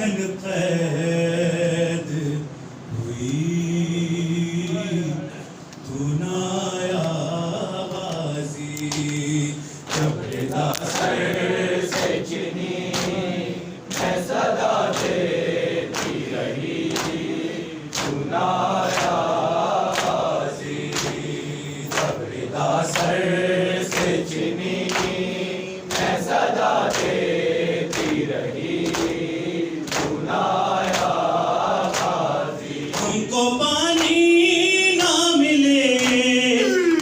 रहन कैद हुई तू ना आया गाजी जब रिदा सर से चिनी मैं सदा देती रही तू ना आया गाजी जब रिदा सर से चिनी मैं सदा देती रही तू ना आया गाजी हमको पानी ना मिले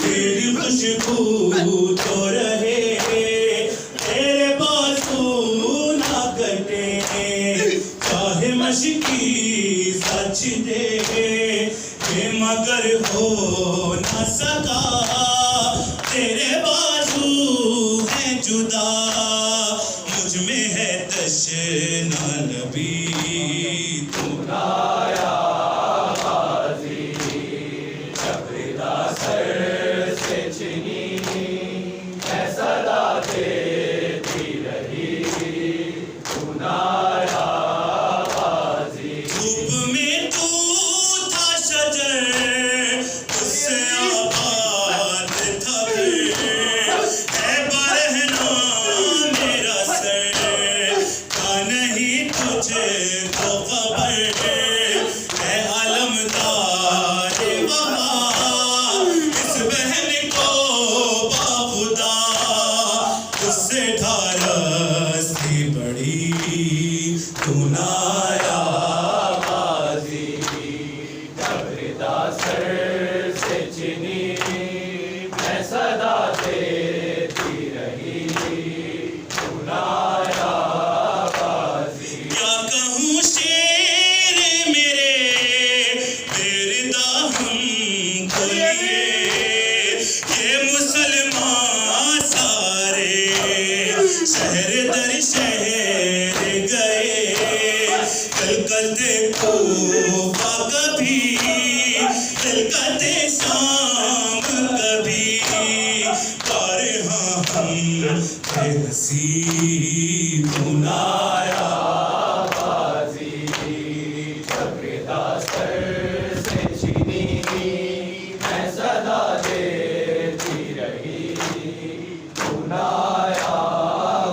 तेरी खुशबू तो रहे तेरे बाजू ना कटे चाहे मशकी सच दे ये मगर हो ना सका तेरे बाजू है जुदा मुझ में है तशना नबी तू ना आया गाजी जब रिदा सर से चिनी मैं सदा देती रही तू ना आया गाजी धूप में तू था शजर उससे आबाद था है बरहना मेरा सर का नहीं तुझे तो खबर है आलमदार वफा इस बहन को बाखुदा उससे ढारस थी बड़ी तू ना आया गाजी जब रिदा सर से चिनी मैं सदा देती रही तू ना आया गाजी क्या कहूँ शेरे मेरे बेरिदा हमको लिए ये मुसलमान सारे शहर दर शहर गए कलकत्ते कोफा कभी कलकत्ते शाम कभी पर हाँ हम हसी तू ना आया गाजी जब रिदा सर से चिनी मैं सदा देती रही तू ना आया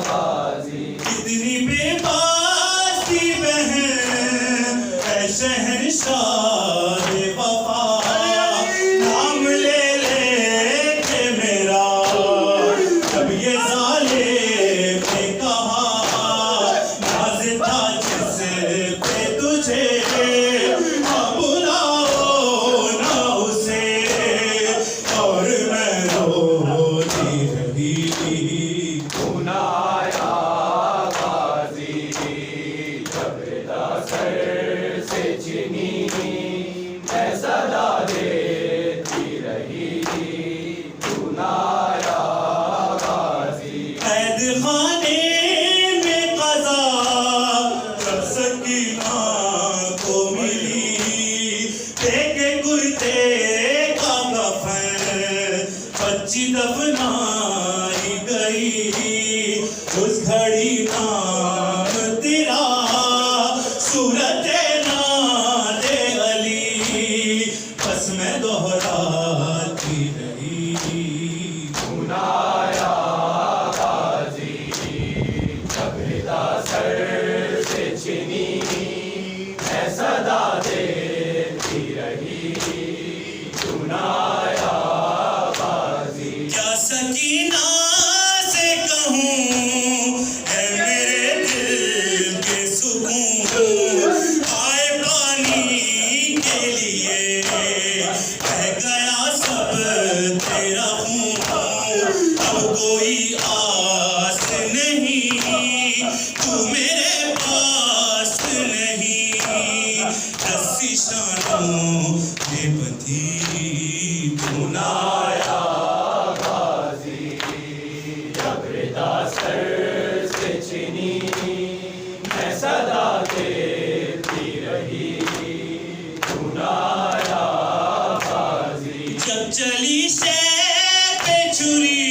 गाजी कितनी बेबासी बहन है शहंशाह वफा नाम ले के मेरा जब ये जालिम ने कहा नाज़ था जिस पे तुझे अब बुलाओ ना उसे और मैं रोती रही तू ना आया गाजी जब रिदा सर से चिनी मैं सदा देती रही तू ना आया गाजी कैद खाने में क़ज़ा जब सकीना को मिली देखे कुर्ते का कफन बच्ची दफनाई गई उस घड़ी नाम तेरा सूरत नाज़ अली बस मैं दोहराती रही तू ना आया गाजी जब रिदा सर से चिनी मैं सदा देती रही तू ना आया गाजी क्या सकीना से कहूँ है मेरे दिल के सुकून आए पानी के लिए बह गया सब तेरा खून अब कोई आस नहीं तू मेरे पास नहीं रस्सी शानों में बंधी तू ना आया गाजी जब रिदा सर से चिनी मैं सदा देती रही तू ना आया गाजी जब चली शह पे छुरी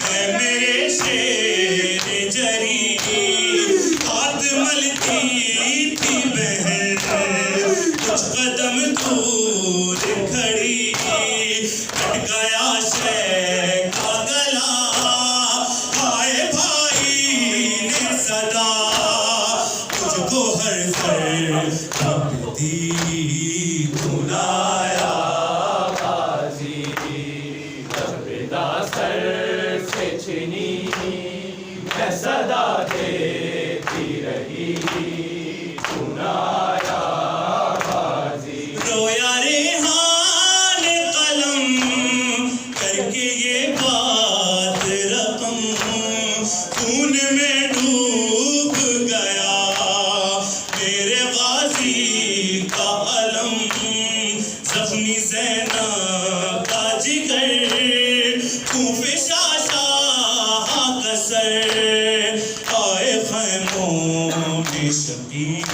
है मेरे शेर जरी हाथ मलती चिनी मैं सदा देती रही सुनाया बाजी। रोया रेहान कलम करके ये बात रकम खून में डूब गया मेरे गाजी का अलम। जख्मी ज़ैना का जिगर खूफे शाह कसर आए खैमों में शबीर